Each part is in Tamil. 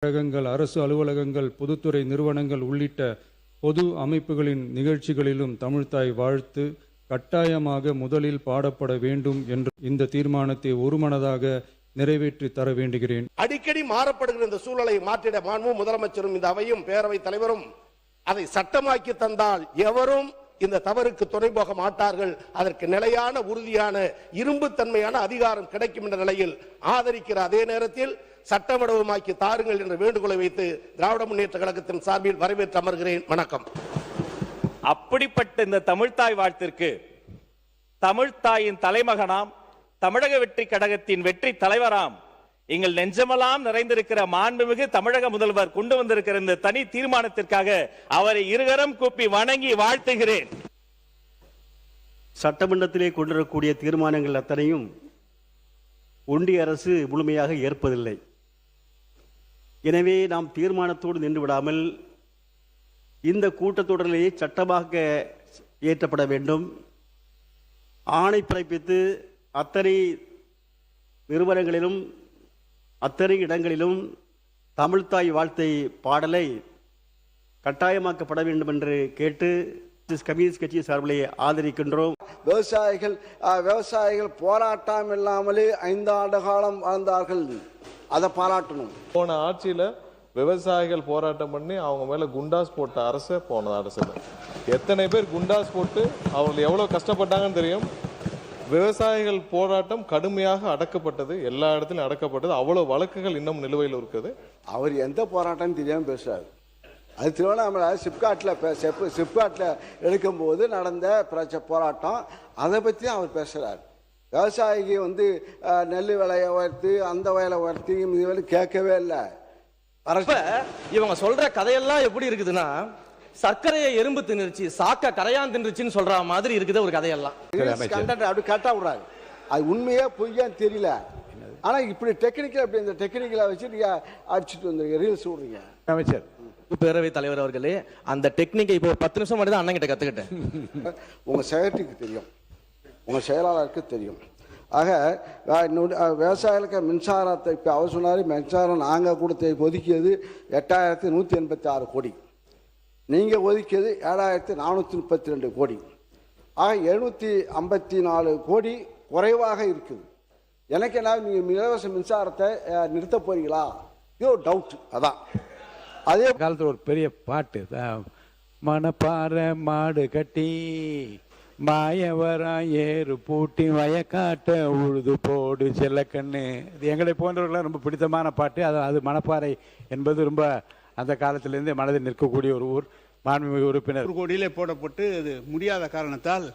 கழகங்கள், அரசு அலுவலகங்கள், பொதுத்துறை நிறுவனங்கள் உள்ளிட்ட பொது அமைப்புகளின் நிகழ்ச்சிகளிலும் தமிழ்த்தாய் வாழ்த்து கட்டாயமாக முதலில் பாடப்பட வேண்டும் என்ற இந்த தீர்மானத்தை ஒருமனதாக நிறைவேற்றி தர வேண்டுகிறேன். அடிக்கடி மாறப்படுகிற இந்த சூழலை மாற்றிட மாண்புமிகு முதலமைச்சரும் இந்த அவையும் பேரவைத் தலைவரும் அதை சட்டமாக்கி தந்தால் எவரும் இந்த தவறுக்கு துணை போக மாட்டார்கள். அதற்கு நிலையான, உறுதியான, இரும்புத்தன்மையான அதிகாரம் கிடைக்கும் என்ற நிலையில் ஆதரிக்கிற அதே நேரத்தில் சட்டவடிவமாக்கி தாருங்கள் என்ற வேண்டுகோளை வைத்து திராவிட முன்னேற்ற கழகத்தின் சார்பில் வரவேற்று அமர்கிறேன். வணக்கம். அப்படிப்பட்ட இந்த தமிழ்த்தாய் வாழ்த்திற்கு தமிழ்த்தாயின் தலைமகனாம், தமிழக வெற்றி கழகத்தின் வெற்றி தலைவராம், எங்கள் நெஞ்சமெல்லாம் நிறைந்திருக்கிற மாண்புமிகு தமிழக முதல்வர் கொண்டு வந்திருக்கிற இந்த தனி தீர்மானத்திற்காக அவரை இருகரம் கூப்பி வணங்கி வாழ்த்துகிறேன். சட்டமன்றத்திலே கொண்டிருக்கக்கூடிய தீர்மானங்கள் அத்தனையும் ஒன்றிய அரசு முழுமையாக ஏற்பதில்லை. எனவே நாம் தீர்மானத்தோடு நின்று விடாமல் இந்த கூட்டத்தொடரிலேயே சட்டமாக இயற்றப்பட வேண்டும். ஆணை பிறப்பித்து அத்தனை நிறுவனங்களிலும் அத்தனை இடங்களிலும் தமிழ்த்தாய் வாழ்த்தை பாடலை கட்டாயமாக்கப்பட வேண்டும் என்று கேட்டு கம்யூனிஸ்ட் கட்சி சார்பிலே ஆதரிக்கின்றோம். விவசாயிகள் போராட்டம் இல்லாமலே 5 ஆண்டு காலம் வாழ்ந்தார்கள். அதை பாராட்டணும். போன ஆட்சியில விவசாயிகள் போராட்டம் பண்ணி அவங்க மேல குண்டாஸ் போட்ட அரசு போன அரசு. எத்தனை பேர் குண்டாஸ் போட்டு அவங்க எவ்வளவு கஷ்டப்பட்டாங்கன்னு தெரியும். விவசாயிகள் போராட்டம் கடுமையாக அடக்கப்பட்டது, எல்லா இடத்திலும் அடக்கப்பட்டது. அவ்வளவு வழக்குகள் இன்னும் நிலுவையில் இருக்குது. அவர் எந்த போராட்டம் தெரியாம பேசுறாரு. அது திருவண்ணாமலை சிப்காட்டில் எடுக்கும்போது நடந்த போராட்டம், அதை பற்றி அவர் பேசுகிறார். விவசாயிக்கு நெல் விலையை உயர்த்தி அந்த வயலை உயர்த்தி இது கேட்கவே இல்லை. இவங்க சொல்ற கதையெல்லாம் எப்படி இருக்குதுன்னா, சர்க்கரையை எறும்பு தின்னுருச்சு, சாக்க கரையான் தின்னுருச்சுன்னு சொல்ற மாதிரி இருக்குது ஒரு கதையெல்லாம். அப்படி கரெக்டாக விடுறாரு. அது உண்மையே பொய்யான்னு தெரியல. ஆனா இப்படி டெக்னிக்கல், அப்படி இந்த டெக்னிக்கலை வச்சு நீங்க அடிச்சுட்டு வந்துருங்க, ரீல்ஸ் விடுறீங்க. அமைச்சர் பேரவைத் தலைவர் அவர்களே, அந்த டெக்னிக்கை இப்போ 10 நிமிஷம் மட்டும் தான் அண்ணன் கிட்ட கத்துக்கிட்டேன். உங்க செக்ரட்டரிக்கு தெரியும், உங்க செயலாளருக்கு தெரியும். ஆக விவசாயிகளுக்கு மின்சாரத்தை இப்போ அவர் சொன்னார், மின்சாரம் நாங்கள் கொடுத்த ஒதுக்கியது 8186 கோடி, நீங்கள் ஒதுக்கியது 7432 கோடி. ஆக 754 கோடி குறைவாக இருக்குது. எனக்கு என்ன, நீங்கள் இலவச மின்சாரத்தை நிறுத்த போறீங்களா? இது ஒரு டவுட். அதான் அதே காலத்தில் ஒரு பெரிய பாட்டு, மணப்பாறை மாடு கட்டி மாயவரா ஏறு பூட்டி வயக்காட்ட உழுது போடு செல்லக்கண்ணு. இது எங்களை போன்றவர்களாம் ரொம்ப பிடித்தமான பாட்டு. அது மணப்பாறை என்பது ரொம்ப அந்த காலத்திலிருந்தே மனதில் நிற்கக்கூடிய ஒரு ஊர். மாண்புமிகு உறுப்பினர் கோடியிலே போடப்பட்டு அது முடியாத காரணத்தால்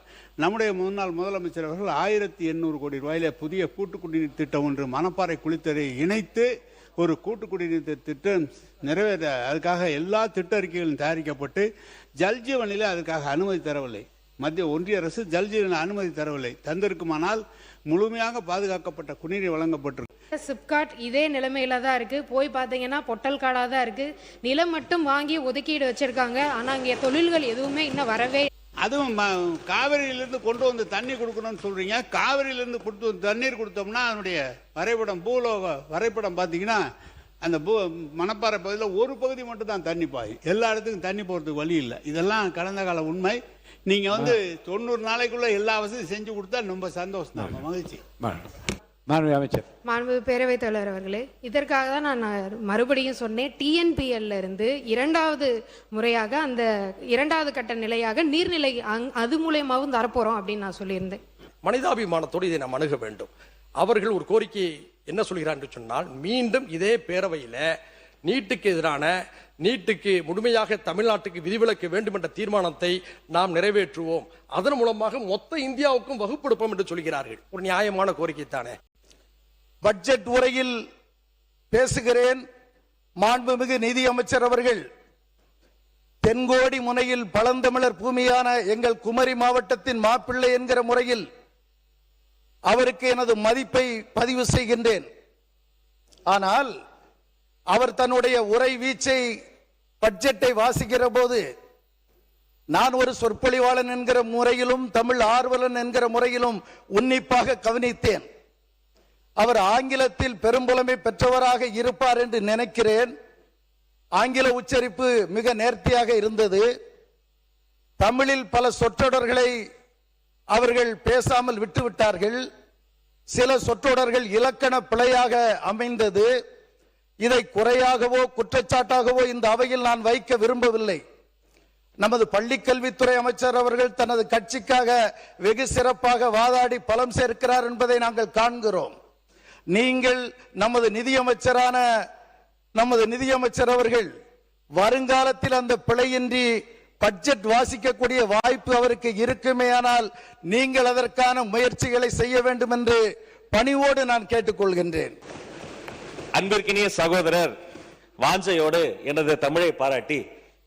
நம்முடைய முன்னாள் முதலமைச்சர் அவர்கள் 1800 கோடி ரூபாயிலே புதிய கூட்டு குடிநீர் திட்டம் ஒன்று மணப்பாறை குளித்தலை இணைத்து ஒரு கூட்டு குடிநீர் திட்டம் நிறைவேற, அதுக்காக எல்லா திட்ட அறிக்கைகளும் தயாரிக்கப்பட்டு ஜல்ஜீவனிலே அதுக்காக அனுமதி தரவில்லை. மத்திய ஒன்றிய அரசு ஜல்ஜீவன் அனுமதி தரவில்லை. தந்திருக்குமானால் முழுமையாக பாதுகாக்கப்பட்ட குடிநீர் வழங்கப்பட்டிருக்கு. சிப்காட் இதே நிலைமையில தான் இருக்கு. போய் பார்த்தீங்கன்னா பொட்டல் காடாக தான் இருக்கு. நிலம் மட்டும் வாங்கி ஒதுக்கீடு வச்சிருக்காங்க. ஆனா இங்கே தொழில்கள் எதுவுமே இன்னும் வரவே. அதுவும் காவிரியிலிருந்து கொண்டு வந்து தண்ணி கொடுக்கணும்னு சொல்றீங்க. காவிரியிலிருந்து கொடுத்து தண்ணீர் கொடுத்தோம்னா அதனுடைய வரைபடம், பூலோக வரைபடம் பார்த்தீங்கன்னா அந்த மணப்பாறை பகுதியில் ஒரு பகுதி மட்டும் தான் தண்ணி பாயும். எல்லா இடத்துக்கும் தண்ணி போகிறதுக்கு வழி இல்லை. இதெல்லாம் கடந்த கால உண்மை. நீங்க 90 நாளைக்குள்ள எல்லா வசதியும் செஞ்சு கொடுத்தா ரொம்ப சந்தோஷம் தான், மகிழ்ச்சி. அமைச்சர் மாண்பு பேரவைத் தலைவர் அவர்களே, இதற்காக தான் நான் மறுபடியும் சொன்னேன். டிஎன்பிஎல்ல இருந்து 2வது முறையாக அந்த 2வது கட்ட நிலையாக நீர்நிலை அது மூலமாவும் தரப்போறோம் அப்படின்னு நான் சொல்லியிருந்தேன். மனிதாபிமானத்தோடு இதை நாம் அணுக வேண்டும். அவர்கள் ஒரு கோரிக்கை என்ன சொல்கிறார் என்று சொன்னால், மீண்டும் இதே பேரவையில் நீட்டுக்கு எதிரான, நீட்டுக்கு முழுமையாக தமிழ்நாட்டுக்கு விதிவிலக்க வேண்டும் என்ற தீர்மானத்தை நாம் நிறைவேற்றுவோம், அதன் மூலமாக மொத்த இந்தியாவுக்கும் வகுப்பெடுப்போம் என்று சொல்கிறார்கள். ஒரு நியாயமான கோரிக்கை தானே. பட்ஜெட் உரையில் பேசுகிறேன். மாண்புமிகு நிதி அமைச்சர் அவர்கள் தென்கோடி முனையில் பழந்தமிழர் பூமியான எங்கள் குமரி மாவட்டத்தின் மாப்பிள்ளை என்கிற முறையில் அவருக்கு எனது மதிப்பை பதிவு செய்கின்றேன். ஆனால் அவர் தன்னுடைய உரை வீச்சை, பட்ஜெட்டை வாசிக்கிற போது நான் ஒரு சொற்பொழிவாளன் என்கிற முறையிலும் தமிழ் ஆர்வலன் என்கிற முறையிலும் உன்னிப்பாக கவனித்தேன். அவர் ஆங்கிலத்தில் பெரும்புலமை பெற்றவராக இருப்பார் என்று நினைக்கிறேன். ஆங்கில உச்சரிப்பு மிக நேர்த்தியாக இருந்தது. தமிழில் பல சொற்றொடர்களை அவர்கள் பேசாமல் விட்டுவிட்டார்கள். சில சொற்றொடர்கள் இலக்கண பிழையாக அமைந்தது. இதை குறையாகவோ குற்றச்சாட்டாகவோ இந்த அவையில் நான் வைக்க விரும்பவில்லை. நமது பள்ளிக்கல்வித்துறை அமைச்சர் அவர்கள் தனது கட்சிக்காக வெகு சிறப்பாக வாதாடி பலம் சேர்க்கிறார் என்பதை நாங்கள் காண்கிறோம். நீங்கள் நமது நிதியமைச்சர் அவர்கள் வருங்காலத்தில் அந்த பிழையின்றி பட்ஜெட் வாசிக்கக்கூடிய வாய்ப்பு அவருக்கு இருக்குமேயானால் நீங்கள் அதற்கான முயற்சிகளை செய்ய வேண்டும் என்று பணிவோடு நான் கேட்டுக்கொள்கின்றேன். அன்பிற்கினிய சகோதரர் வாஞ்சையோடு எனது தமிழை பாராட்டி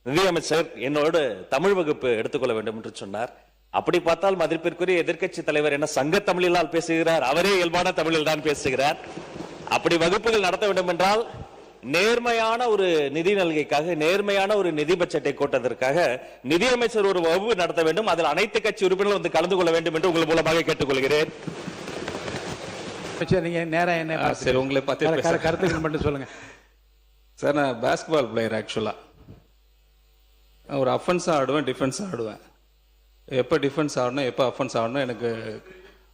நிதியமைச்சர் என்னோடு தமிழ் வகுப்பு எடுத்துக்கொள்ள வேண்டும் என்று சொன்னார். அப்படி பார்த்தால் மதிப்பிற்குரிய எதிர்க்கட்சி தலைவர் என்ன சங்க தமிழிலால் பேசுகிறார், அவரே இயல்பான தமிழில் தான் பேசுகிறார். அப்படி வகுப்புகள் நடத்த வேண்டும் என்றால் நேர்மையான ஒரு நிதி நல்கைக்காக, நேர்மையான ஒரு நிதி பட்ஜெட்டை கூட்டத்திற்காக நிதியமைச்சர் ஒரு வகுப்பு நடத்த வேண்டும். அதில் அனைத்து கட்சி உறுப்பினர்கள் வந்து கலந்து கொள்ள வேண்டும் என்று உங்கள் மூலமாக கேட்டுக்கொள்கிறேன். நீங்க நேரம் என்ன சரி, உங்களை பார்த்து கருத்துக்கள் மட்டும் சொல்லுங்க சார். நான் பாஸ்கெட்பால் பிளேயர். ஆக்சுவலா ஒரு அஃபென்ஸா ஆடுவேன், டிஃபென்ஸா ஆடுவேன். எப்போ டிஃபென்ஸ் ஆடணும் எப்போ அஃபென்ஸ் ஆடணும் எனக்கு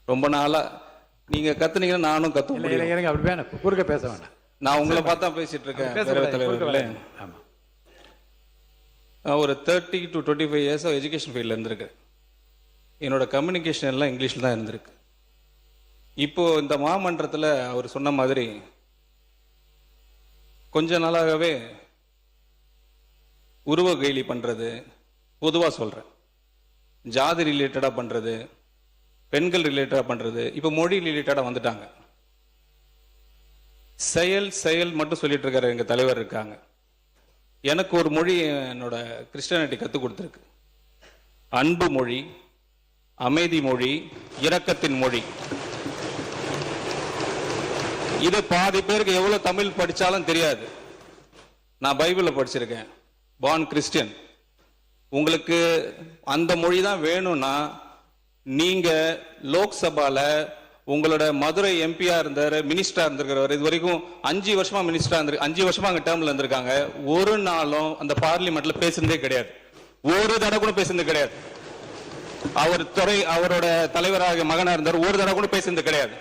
ரொம்ப நாளா நீங்க கத்துனீங்கன்னா நானும் கத்து முடியும். அப்படி வேணாம், குறுக்க பேச வேண்டாம். நான் உங்களை பார்த்தா பேசிட்டு இருக்கேன். ஒரு 30 to 25 இயர்ஸ் எஜுகேஷன் ஃபீல்ட்ல இருந்திருக்கேன். என்னோட கம்யூனிகேஷன் எல்லாம் இங்கிலீஷ்ல தான் இருந்திருக்கு. இப்போ இந்த மாமன்றத்தில் அவர் சொன்ன மாதிரி கொஞ்ச நாளாகவே உருவ கேலி பண்றது, பொதுவா சொல்றேன், ஜாதி ரிலேட்டடா பண்றது, பெண்கள் ரிலேட்டடா பண்றது, இப்ப மொழி ரிலேட்டடா வந்துட்டாங்க. செயல் மட்டும் சொல்லிட்டு இருக்காரு. எங்க தலைவர் இருக்காங்க. எனக்கு ஒரு மொழி என்னோட கிறிஸ்டியானிட்டி கற்றுக் கொடுத்துருக்கு. அன்பு மொழி, அமைதி மொழி, இரக்கத்தின் மொழி. இது பாதி பேருக்கு எவ்வளவு தமிழ் படிச்சாலும் தெரியாது. நான் பைபிளை படிச்சிருக்கேன், பார்ன் கிறிஸ்டியன். உங்களுக்கு அந்த மொழி தான் வேணும்னா நீங்க லோக்சபால உங்களோட மதுரை எம்பியா இருந்தாரு, மினிஸ்டரா இருந்திருக்கிறவர், இது வரைக்கும் 5 வருஷமா மினிஸ்டரா இருந்து 5 வருஷமா அங்க டேர்ம்ல இருந்திருக்காங்க. ஒரு நாளும் அந்த பார்லிமெண்ட்ல பேசுனதே கிடையாது. ஒரு தடவை கூட பேசுனது கிடையாது. அவரோட தலைவராக மகனா இருந்தார், ஒரு தடவை கூட பேசுனது கிடையாது.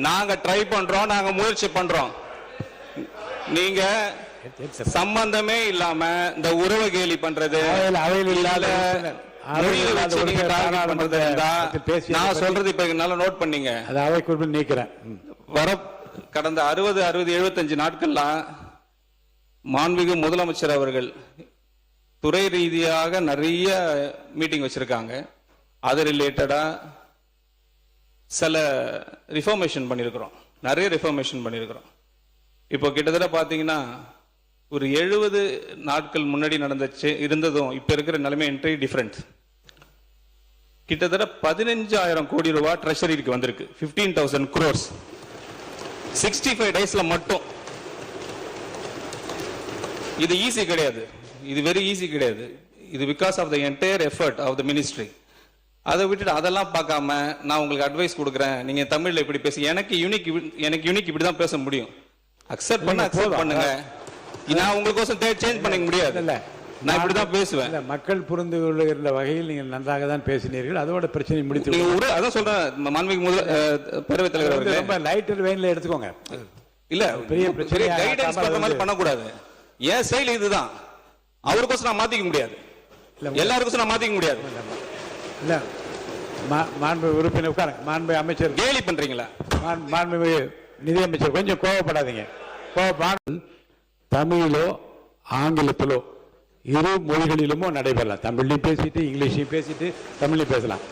நாங்க ட்ரை பண்றோம், நாங்க முயற்சி பண்றோம். நீங்க சம்பந்தமே இல்லாம இந்த உறவு கேலி பண்றது, நான் சொல்றது இப்ப நல்லா நோட் பண்ணீங்க. கடந்த 60, 75 நாட்கள்லாம் மாண்புமிகு முதலமைச்சர் அவர்கள் துறை ரீதியாக நிறைய மீட்டிங் வச்சிருக்காங்க. அது ரிலேட்டடா சில ரிஃபார்மேஷன் பண்ணியிருக்கிறோம், நிறைய ரிஃபார்மேஷன் பண்ணியிருக்கிறோம். இப்போ கிட்டத்தட்ட பார்த்தீங்கன்னா ஒரு 70 நாட்கள் முன்னாடி இருந்ததும் இப்போ இருக்கிற நிலைமை என்ட்ரி டிஃபரெண்ட். கிட்டத்தட்ட 15,000 கோடி ரூபாய் ட்ரெஷரிக்கு வந்திருக்கு. 15,000 crores 65 டேஸ்ல மட்டும். இது ஈஸி கிடையாது, இது வெரி ஈஸி கிடையாது. இது because of the entire effort of the ministry. அதை விட்டுட்டு அதெல்லாம் பார்க்காம நான் உங்களுக்கு அட்வைஸ் கொடுக்குறேன், நீங்க தமிழ்ல இப்படி பேசி, எனக்கு யூனிக் இப்படிதான் பேச முடியும். அக்செப்ட் பண்ணுங்க. நான் உங்களுக்கோசம் சேஞ்ச் பண்ணிக்க முடியாது. நான் இப்படிதான் பேசுவேன். மக்கள் புரிந்து கொள்ளுகிற வகையில் நீங்கள் நன்றாக தான் பேசினீர்கள். அதோட பிரச்சனை முடித்து அதான் சொல்றேன். மாண்புமிகு பேரவைத் தலைவர் ரொம்ப லைட்டர் வெயின்ல எடுத்துக்கோங்க. இல்ல பெரிய கைடன்ஸ் பண்ற மாதிரி பண்ணக்கூடாது. ஏன் ஸ்டைல் இதுதான். அவருக்கோசம் நான் மாத்திக்க முடியாது, எல்லாருக்கோசம் நான் மாத்திக்க முடியாது. இல்ல மாண்பு உறுப்பினர் உட்காருங்க. மாண்பு அமைச்சர் கேலி பண்றீங்களா? மாண்பு நிதியமைச்சர் கொஞ்சம் கோவப்படாதீங்க. தமிழிலோ ஆங்கிலத்திலோ இரு மொழிகளிலுமோ நடைபெறலாம். தமிழ்லையும் பேசிட்டு இங்கிலீஷையும் பேசிட்டு தமிழ்லையும் பேசலாம்.